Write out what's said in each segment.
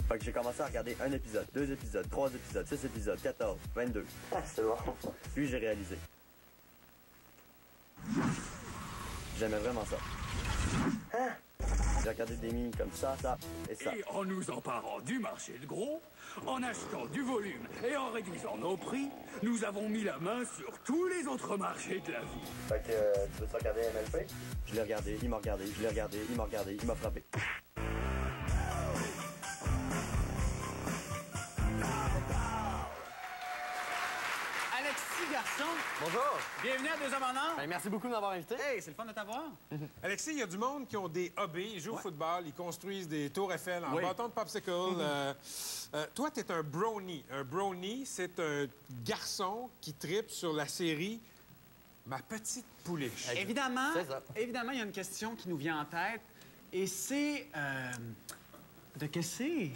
Fait que j'ai commencé à regarder un épisode, 2 épisodes, 3 épisodes, 6 épisodes, 14, 22. Ah, c'est bon. Puis j'ai réalisé. J'aimais vraiment ça. Hein? J'ai regardé des mimes comme ça et ça. Et en nous emparant du marché de gros, en achetant du volume et en réduisant nos prix, nous avons mis la main sur tous les autres marchés de la vie. Fait que tu veux regarder MLP? Je l'ai regardé, il m'a regardé, je l'ai regardé, il m'a regardé, il m'a frappé. Alexis Garçon, Bonjour. bienvenue à Deux Hommes en Or. Ben, merci beaucoup de m'avoir invité. Hey, c'est le fun de t'avoir. Alexis, il y a du monde qui ont des hobbies. Ils jouent au football, ils construisent des tours Eiffel en Oui. bâton de popsicle. Toi, tu es un brownie. Un brownie, c'est un garçon qui tripe sur la série Ma petite pouliche. Évidemment, C'est ça. évidemment, il y a une question qui nous vient en tête. Et c'est... de qu'est-ce que c'est?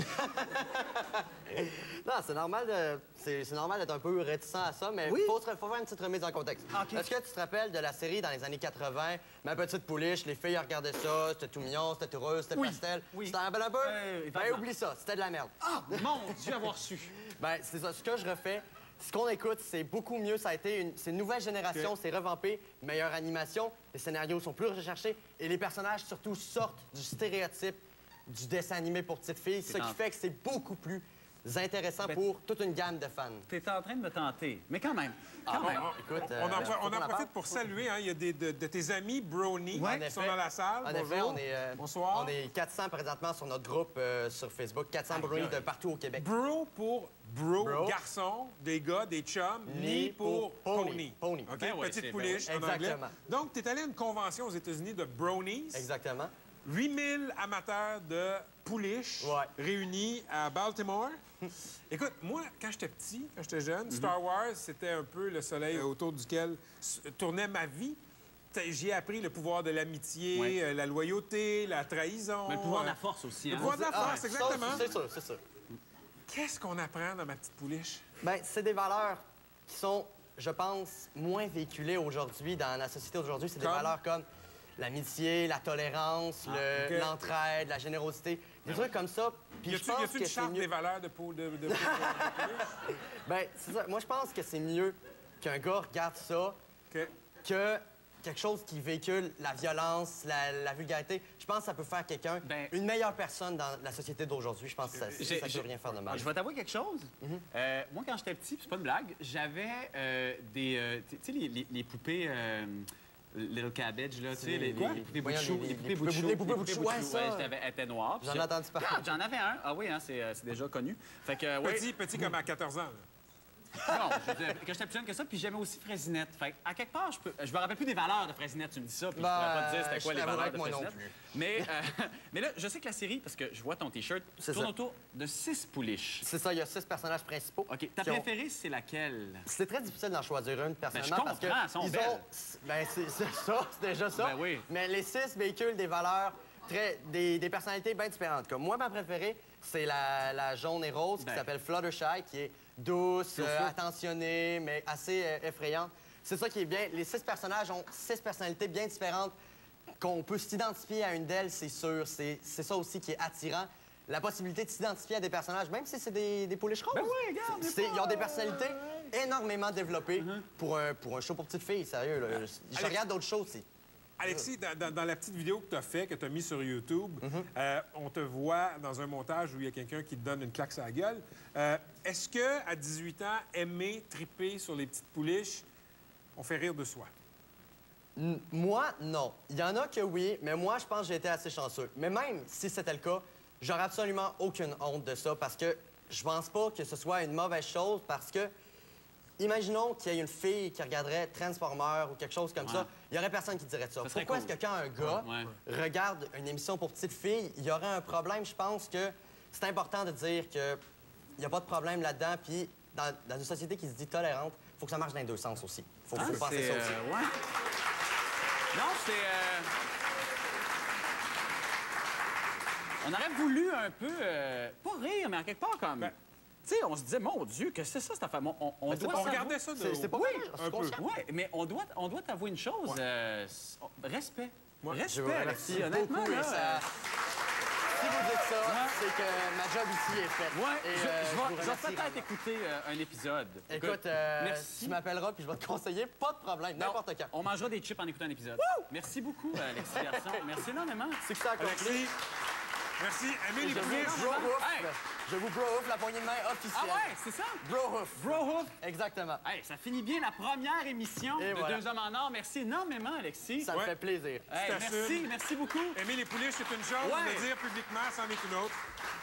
Non, c'est normal c'est normal d'être un peu réticent à ça, mais Oui. faut faire une petite remise en contexte. OK. Est-ce que tu te rappelles de la série dans les années 80, Ma petite pouliche, les filles regardaient ça, c'était tout mignon, c'était tout rose, c'était Oui. pastel. Oui. Tu t'en rappelles un peu? Ben, vaguement. oublie ça, c'était de la merde. Ah, mon Dieu, avoir su. Ben, c'est ça. Ce que je refais, ce qu'on écoute, c'est beaucoup mieux. Ça a été c'est une nouvelle génération, c'est revampé, meilleure animation, les scénarios sont plus recherchés et les personnages, surtout, sortent du stéréotype du dessin animé pour petites filles, ce qui fait que c'est beaucoup plus intéressant pour toute une gamme de fans. T'es en train de me tenter. Mais quand même. Quand même. Écoute, On en on en profite pour saluer. Hein, il y a de tes amis brownie Ouais. qui sont dans la salle. En effet, Bonjour. on est, Bonsoir. on est 400 présentement sur notre groupe sur Facebook. 400 brownies de partout au Québec. Bro pour bro, Bro. garçon, des gars, des chums, ni pour pony. Pony. OK? Ben oui, Petite c'est- pouliche ben oui. en anglais. Exactement. Donc, tu es allé à une convention aux États-Unis de brownies. Exactement. 8000 amateurs de pouliche Ouais. réunis à Baltimore. Écoute, moi, quand j'étais petit, quand j'étais jeune, Star Wars, c'était un peu le soleil autour duquel tournait ma vie. J'y ai appris le pouvoir de l'amitié, Ouais. la loyauté, la trahison. Mais le pouvoir de la force aussi, Le hein? pouvoir de la Ah, force, exactement. C'est sûr, c'est sûr. Qu'est-ce qu'on apprend dans ma petite pouliche? Ben, c'est des valeurs qui sont, je pense, moins véhiculées aujourd'hui dans la société d'aujourd'hui. C'est des Comme? valeurs comme l'amitié, la tolérance, OK. l'entraide, la générosité, des trucs comme ça. Puis Y je pense a-tu que une c'est charte des mieux. valeurs de pouliche? Ben, c'est ça. Moi, je pense que c'est mieux qu'un gars regarde ça OK. que quelque chose qui véhicule la violence, la vulgarité. Je pense que ça peut faire quelqu'un Ben- une meilleure personne dans la société d'aujourd'hui. Je pense que ça peut rien faire de mal. Je vais t'avouer quelque chose. Moi, quand j'étais petit, puis c'est pas une blague, j'avais des... tu sais, les poupées... Little Cabbage, là, tu sais, les poupées bout de Voyons, chou. les poupées bout de chou. poupées bout de chou, ouais, ça. Elles étaient noires. puis J'en ai entendu parler. J'en avais un. Ah oui, hein, c'est déjà connu. Fait que, oui. Petit comme à 14 ans. là. Non, quand j'étais plus jeune que ça, puis j'aimais aussi Fraisinette. Fait à quelque part, je me rappelle plus des valeurs de Fraisinette. Tu me dis ça, puis je pourrais pas te dire c'était quoi je les t'avouerais valeurs que de moi non Fraisinette. Mais là, je sais que la série, parce que je vois ton T-shirt, C'est tourne ça. autour de 6 pouliches. C'est ça, il y a 6 personnages principaux. OK. Ta qui ont- préférée, c'est laquelle? C'est très difficile d'en choisir une, personnellement, je parce que comprends, elles sont ils belles. ont... Ben, c'est ça, c'est déjà ça. Ben oui. Mais les 6 véhiculent des valeurs, des personnalités bien différentes. Comme moi, ma préférée, c'est la jaune et rose, Ben. qui s'appelle Fluttershy, qui est douce, attentionnée, mais assez effrayante. C'est ça qui est bien. Les 6 personnages ont 6 personnalités bien différentes. Qu'on peut s'identifier à une d'elles, c'est sûr. C'est ça aussi qui est attirant. La possibilité de s'identifier à des personnages, même si c'est des pouliches roses. Ben oui, regarde, Ils ont des personnalités énormément développées pour un show pour petites filles, sérieux. Là. Je regarde d'autres shows aussi. Alexis, dans la petite vidéo que tu as fait, que tu as mis sur YouTube, on te voit dans un montage où il y a quelqu'un qui te donne une claque sur la gueule. Est-ce que à 18 ans, aimer, triper sur les petites pouliches, on fait rire de soi? Moi, non. Il y en a que oui, mais moi, je pense que j'ai été assez chanceux. Mais même si c'était le cas, j'aurais absolument aucune honte de ça parce que je pense pas que ce soit une mauvaise chose parce que imaginons qu'il y ait une fille qui regarderait Transformers ou quelque chose comme ça, il y aurait personne qui dirait ça. Ça serait Pourquoi cool. est-ce que quand un gars regarde une émission pour petites filles, il y aurait un problème? Je pense que c'est important de dire qu'il n'y a pas de problème là-dedans. Puis dans une société qui se dit tolérante, il faut que ça marche dans les deux sens aussi. Il faut penser ça aussi. Ouais. Non, c'est... On aurait voulu un peu... pas rire, mais en quelque part comme... Ben, tu sais, on se disait, mon Dieu, que c'est ça, cette affaire? On doit On regardait ça de C'est pas Oui, vrai, je suis un peu. conscient. Oui, mais on doit t'avouer une chose. Respect. Moi, Je Respect, vous Alexis, remercie honnêtement. beaucoup, Là, et ça- si vous vous dire ça, c'est que ma job ici est faite. Ouais, Et, je vous vais remercie peut-être grandement. écouter un épisode. Écoute, merci. tu m'appelleras puis je vais te conseiller, pas de problème, Non, n'importe quand. On mangera des chips en écoutant un épisode. Merci beaucoup, Alexis Garçon. Merci énormément. C'est que ça accompli. Alexis, merci. Aimez les Je pouliches. vous bro Hey! Je vous bro la poignée de main Ah officielle. ouais, c'est ça? Bro Bro Exactement. Hey, ça finit bien la première émission Et de voilà. Deux hommes en or. Merci énormément, Alexis. Ça me Ouais. fait plaisir. Hey, t'assumes. merci beaucoup. Aimer les pouliches, c'est une chose. Ouais. Le dire publiquement, c'en est une autre.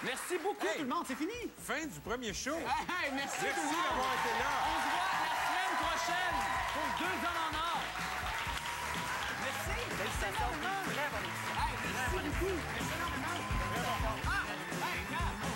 Merci beaucoup, Hey. tout le monde. C'est fini. Fin du premier show. Hey, merci Merci tout le monde. d'avoir été là. On se voit la semaine prochaine pour Deux hommes en or. Merci. Merci énormément. Hey, merci beaucoup. Merci énormément. Ah, hey, regarde.